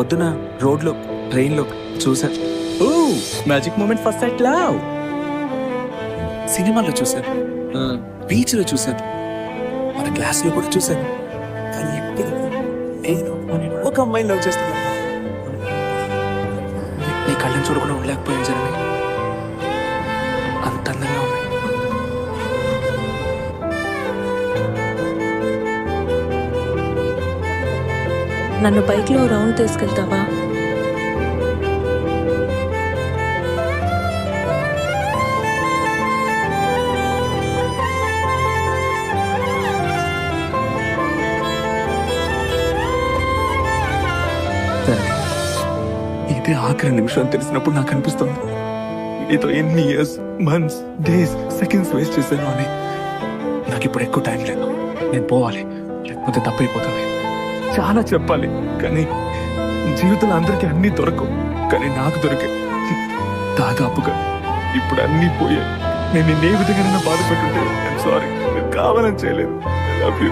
పొద్దున రోడ్లో ట్రైన్లో చూశాను. Oh magic moment first sight love. సినిమాలో చూశాను, బీచ్లో చూశాను, మన క్లాస్లో కూడా చూశాను. కానీ ఎప్పుడు నేను ఒక అమ్మాయిని లవ్ చేస్తున్నాను. నీ కళ్ళని చూడకుండా ఉండలేకపోయాను జనని. అంత అందంగా ఉన్నాయి. నన్ను బైక్లో రౌండ్ తీసుకెళ్తావా? ఇదే ఆఖరి నిమిషం తెలిసినప్పుడు నాకు అనిపిస్తుంది నీతో ఎన్ని years, months, days, seconds waste చేశాను అని. నాకు ఇప్పుడు ఎక్కువ టైం లేదు, నేను పోవాలి, లేకపోతే తప్పైపోతుంది. చాలా చెప్పాలి కానీ జీవితంలో అందరికీ అన్నీ దొరకవు, కానీ నాకు దొరికాయి. దాదాపుగా ఇప్పుడు అన్నీ పోయాయి. నేను నిన్నే విధంగా బాధ పెట్టుంటే సారీ, నేను కావాలని చేయలేదు. I love you.